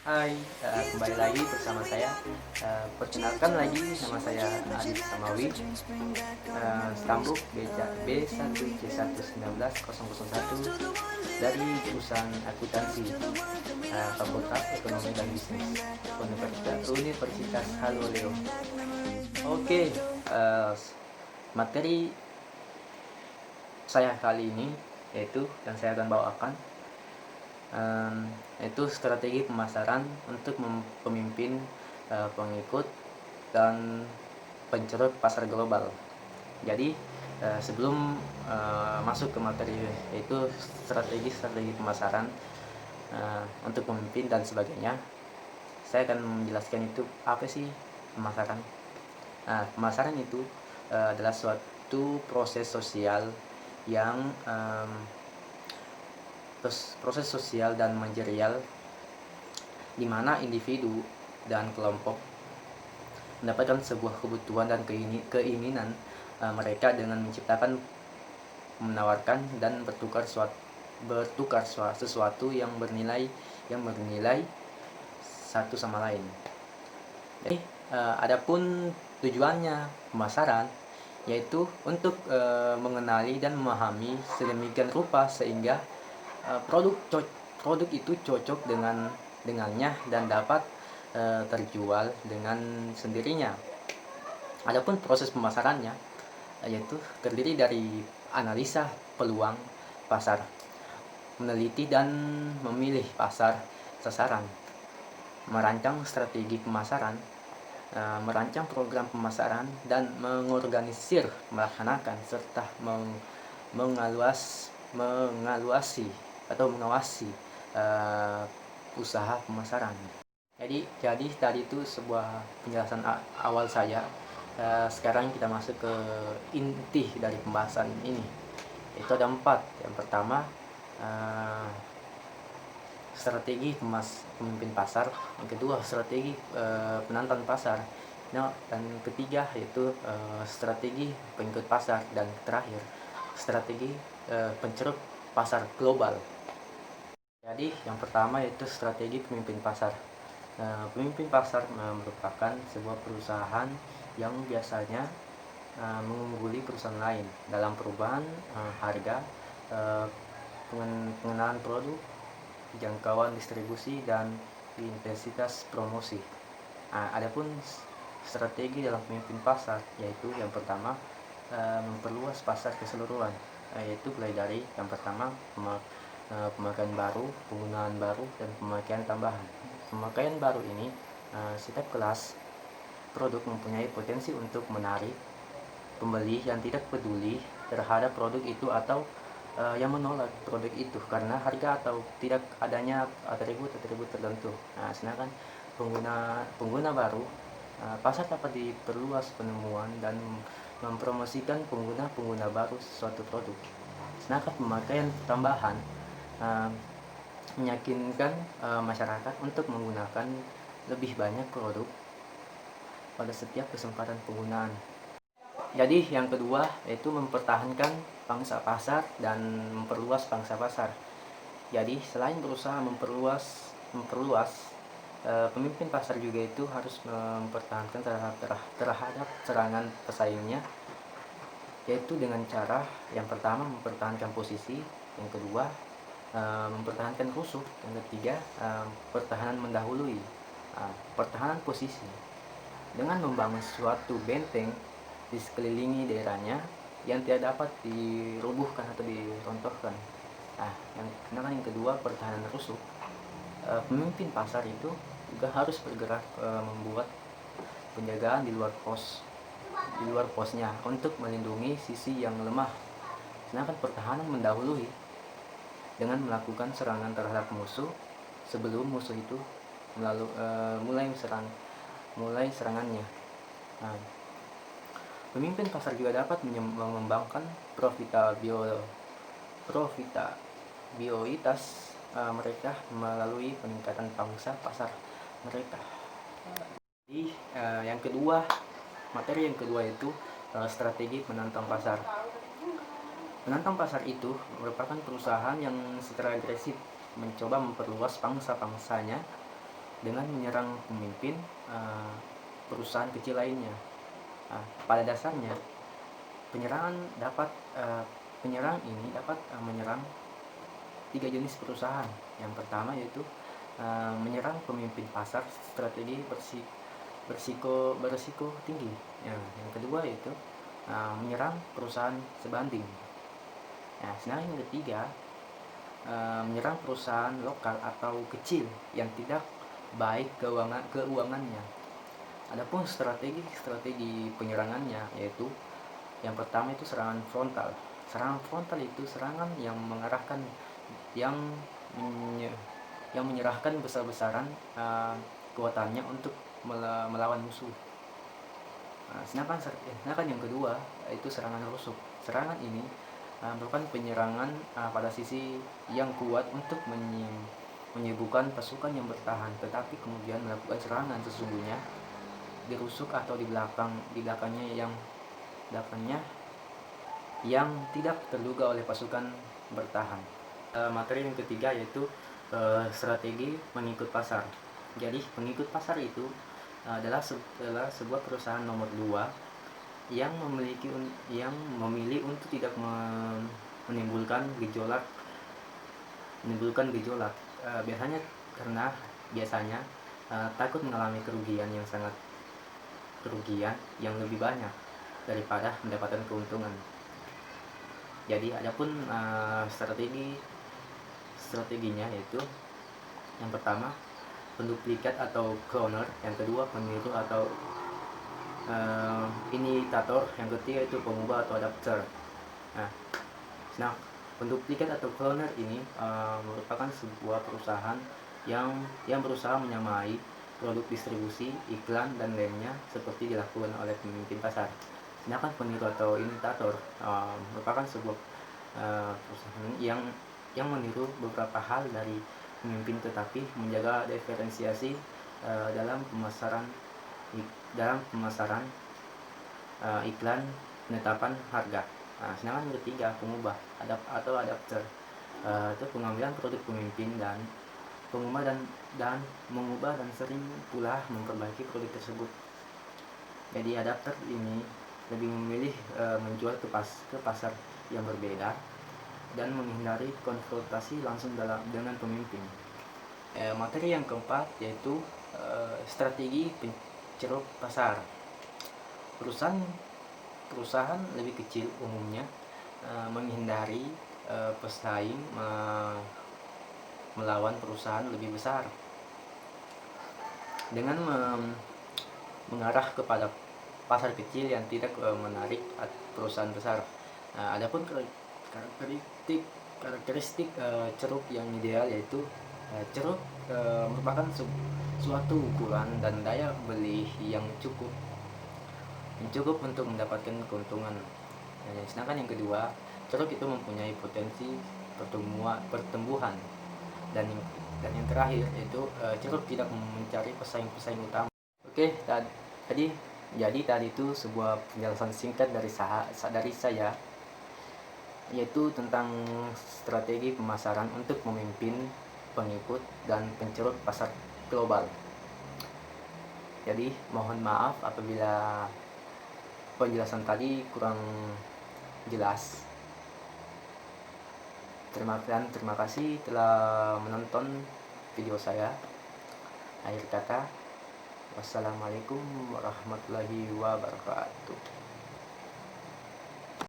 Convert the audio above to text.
Hai, kembali lagi bersama saya. Perkenalkan lagi, nama saya Adit Samawi, Stambuk B1C11901 dari jurusan akuntansi, Fakultas Ekonomi dan Bisnis, Universitas Haloleo. Oke, materi saya kali ini yaitu yang saya akan bawakan itu strategi pemasaran untuk pemimpin pengikut dan penceruk pasar global. Jadi sebelum masuk ke materi yaitu strategi pemasaran untuk pemimpin dan sebagainya, saya akan menjelaskan itu apa sih pemasaran. Pemasaran itu adalah suatu proses sosial yang proses sosial dan manajerial di mana individu dan kelompok mendapatkan sebuah kebutuhan dan keinginan mereka dengan menawarkan dan bertukar sesuatu yang bernilai satu sama lain. Jadi adapun tujuannya pemasaran yaitu untuk mengenali dan memahami sedemikian rupa sehingga produk itu cocok dengannya dan dapat terjual dengan sendirinya. Adapun proses pemasarannya yaitu terdiri dari analisa peluang pasar, meneliti dan memilih pasar sasaran, merancang strategi pemasaran, merancang program pemasaran, dan melaksanakan serta mengawasi usaha pemasaran. Jadi tadi itu sebuah penjelasan awal saya. Sekarang kita masuk ke inti dari pembahasan ini. Itu ada 4. Yang pertama, strategi pemimpin pasar. Yang kedua, strategi penantang pasar. Dan ketiga yaitu strategi pengikut pasar, dan terakhir strategi penceruk pasar global. Jadi yang pertama yaitu strategi pemimpin pasar. Pemimpin pasar merupakan sebuah perusahaan yang biasanya mengungguli perusahaan lain dalam perubahan harga, pengenalan produk, jangkauan distribusi, dan intensitas promosi. Adapun strategi dalam pemimpin pasar yaitu yang pertama, memperluas pasar keseluruhan, yaitu mulai dari yang pertama pemakaian baru, penggunaan baru, dan pemakaian tambahan. Pemakaian baru ini setiap kelas produk mempunyai potensi untuk menarik pembeli yang tidak peduli terhadap produk itu atau yang menolak produk itu karena harga atau tidak adanya atribut tertentu. Sedangkan pengguna baru, pasar dapat diperluas penemuan dan mempromosikan pengguna baru suatu produk. Sedangkan pemakaian tambahan meyakinkan masyarakat untuk menggunakan lebih banyak produk pada setiap kesempatan penggunaan. Jadi yang kedua yaitu mempertahankan pangsa pasar dan memperluas pangsa pasar. Jadi selain berusaha memperluas pemimpin pasar juga itu harus mempertahankan terhadap serangan pesaingnya, yaitu dengan cara yang pertama mempertahankan posisi, yang kedua mempertahankan rusuk, yang ketiga pertahanan mendahului. Pertahanan posisi dengan membangun suatu benteng di sekelilingi daerahnya yang tidak dapat dirubuhkan atau dirontohkan. Yang kedua pertahanan rusuk. Pemimpin pasar itu juga harus bergerak membuat penjagaan di luar posnya untuk melindungi sisi yang lemah. Sedangkan pertahanan mendahului dengan melakukan serangan terhadap musuh sebelum musuh itu mulai serangannya. Pemimpin pasar juga dapat mengembangkan profitabilitas mereka melalui peningkatan pangsa pasar mereka. Jadi materi yang kedua itu strategi menantang pasar. Penantang pasar itu merupakan perusahaan yang secara agresif mencoba memperluas pangsa-pangsanya dengan menyerang pemimpin perusahaan kecil lainnya. Pada dasarnya penyerang ini dapat menyerang 3 jenis perusahaan. Yang pertama yaitu menyerang pemimpin pasar strategi berisiko tinggi. Yang kedua yaitu menyerang perusahaan sebanding. Sedangkan yang ketiga menyerang perusahaan lokal atau kecil yang tidak baik keuangannya. Adapun strategi penyerangannya yaitu yang pertama itu serangan frontal. Serangan frontal itu serangan yang mengarahkan yang menyerahkan besar-besaran kekuatannya untuk melawan musuh. Sedangkan yang kedua itu serangan rusuk. Serangan ini merupakan penyerangan pada sisi yang kuat untuk menyibukkan pasukan yang bertahan, tetapi kemudian melakukan serangan sesungguhnya di rusuk atau di belakangnya yang tidak terduga oleh pasukan bertahan. Materi yang ketiga yaitu strategi pengikut pasar. Jadi pengikut pasar itu adalah sebuah perusahaan nomor 2 yang memilih untuk tidak menimbulkan gejolak. Biasanya takut mengalami kerugian yang lebih banyak daripada mendapatkan keuntungan. Jadi adapun strateginya yaitu yang pertama penduplikat atau cloner, yang kedua peniru atau imitator, yang ketiga itu pengubah atau adapter. Nah, penduplikat atau cloner ini merupakan sebuah perusahaan yang berusaha menyamai produk distribusi, iklan, dan lainnya seperti dilakukan oleh pemimpin pasar. Sedangkan peniru atau imitator merupakan sebuah perusahaan yang meniru beberapa hal dari pemimpin tetapi menjaga diferensiasi dalam pemasaran iklan, penetapan harga. Sedangkan yang ketiga pengubah atau adapter, itu pengambilan produk pemimpin dan mengubah dan sering pula memperbaiki produk tersebut. Jadi adapter ini lebih memilih menjual ke pasar yang berbeda dan menghindari konfrontasi langsung dengan pemimpin. Materi yang keempat yaitu strategi penceruk pasar. Perusahaan lebih kecil umumnya menghindari pesaing melawan perusahaan lebih besar dengan mengarah kepada pasar kecil yang tidak menarik perusahaan besar. Adapun karakteristik ceruk yang ideal yaitu ceruk merupakan suatu ukuran dan daya beli yang cukup untuk mendapatkan keuntungan. Sedangkan yang kedua, ceruk itu mempunyai potensi pertumbuhan, dan yang terakhir yaitu ceruk tidak mencari pesaing utama. Jadi tadi itu sebuah penjelasan singkat dari saya yaitu tentang strategi pemasaran untuk memimpin pengikut dan penceruk pasar global. Jadi mohon maaf apabila penjelasan tadi kurang jelas. Terima kasih telah menonton video saya. Akhir kata, wassalamualaikum warahmatullahi wabarakatuh.